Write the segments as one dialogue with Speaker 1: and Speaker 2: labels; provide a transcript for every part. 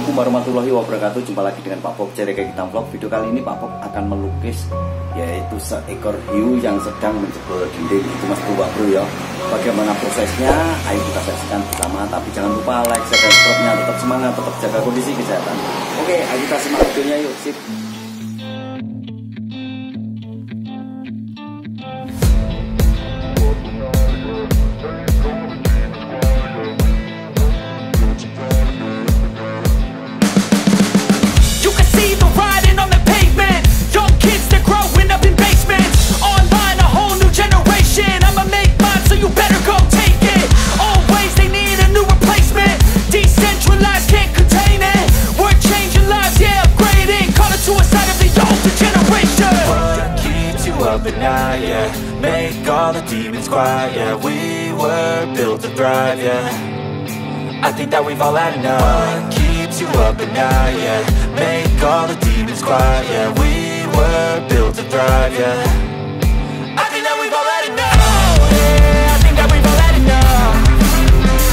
Speaker 1: Assalamualaikum warahmatullahi wabarakatuh. Jumpa lagi dengan Pak Pop Cari Hitam Vlog. Video kali ini Pak Pop akan melukis yaitu seekor hiu yang sedang menjebol dinding. Itu mas bro ya. Bagaimana prosesnya? Ayo kita saksikan bersama. Tapi jangan lupa like, share, dan subscribe-nya. Tetap semangat, tetap jaga kondisi kesehatan. Oke, ayo kita simak videonya yuk. Sip.
Speaker 2: Yeah, make all the demons quiet. Yeah, we were built to thrive. Yeah, I think that we've all had enough. What keeps you up at night? Yeah, make all the demons quiet. Yeah, we were built to thrive. Yeah, I think that we've all had enough. Yeah, I think that we've all had enough.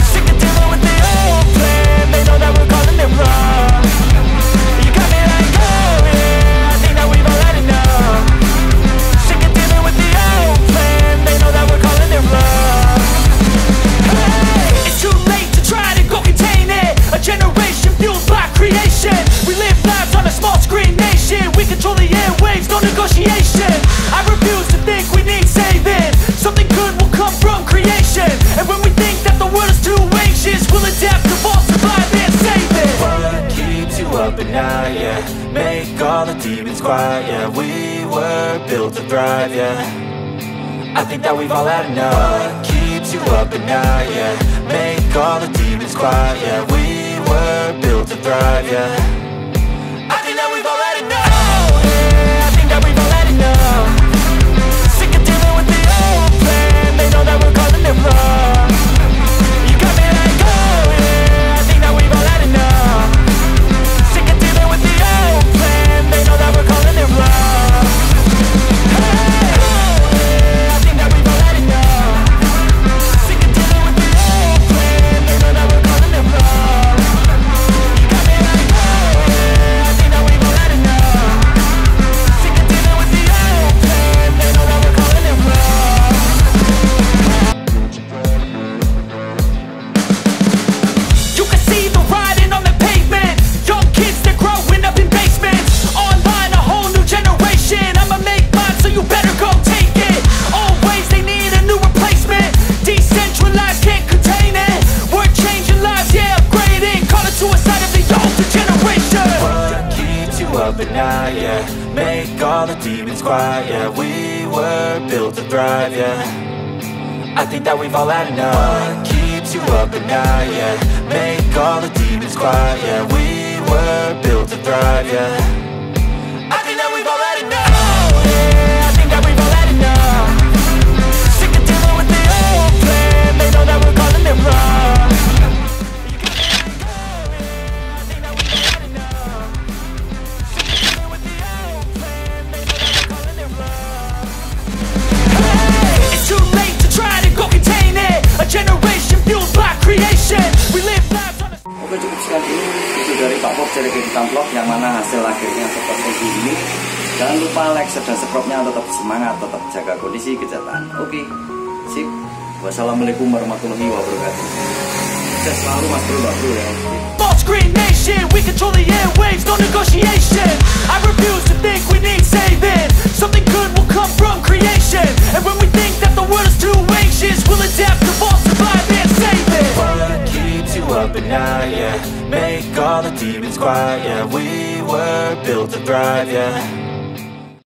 Speaker 2: Sick of dealing with the old plan. They know that we're calling it wrong. You got me like, oh yeah, I think that we've all had enough. It's too late to try to go contain it. A generation fueled by creation. We live lives on a small screen nation. We control the airwaves, no negotiation. I refuse to think we need saving. Something good will come from creation. And when we think that the world is too anxious, we'll adapt, evolve, survive and save it. What keeps you up at night? Yeah, make all the demons quiet. Yeah, we were built to thrive. Yeah, I think that we've all had enough. What keeps you up at night? Yeah, make all the demons quiet. Yeah, we were built to thrive. Yeah, I think that we've all had enough. Yeah, I think that we've all had enough. Sick of dealing with the old plan. They know that we're calling it wrong. You got me like, oh yeah, I think that we've all had enough. Sick of dealing with the old plan. They know that we're calling it wrong. At night, yeah, make all the demons quiet. Yeah, we were built to thrive. Yeah, I think that we've all had enough. What keeps you up at night? Yeah, make all the demons quiet. Yeah, we were built to thrive. Yeah, I think that we've all had enough. Yeah, I think that we've all had enough. Sick of dealing with the old plan. They know that we're calling it wrong. Generation fueled by creation. We live lives on a...
Speaker 1: Oke, cukup sekian ini video dari Pak Pop Cari Hitam Vlog yang mana hasil akhirnya seperti ini. Jangan lupa like, share, dan subscribe-nya. Tetap semangat, tetap jaga kondisi kesehatan. Oke, sip. Wassalamualaikum warahmatullahi wabarakatuh. Sukses selalu mas bro ya.
Speaker 2: Screen nation, we control the airwaves, no negotiation. I refuse to think we need saving. Something good will come from creation. And when we think that the world is too anxious, we'll adapt, evolve, survive and save it. What keeps you up at night? Yeah, make all the demons quiet. Yeah, we were built to thrive. Yeah,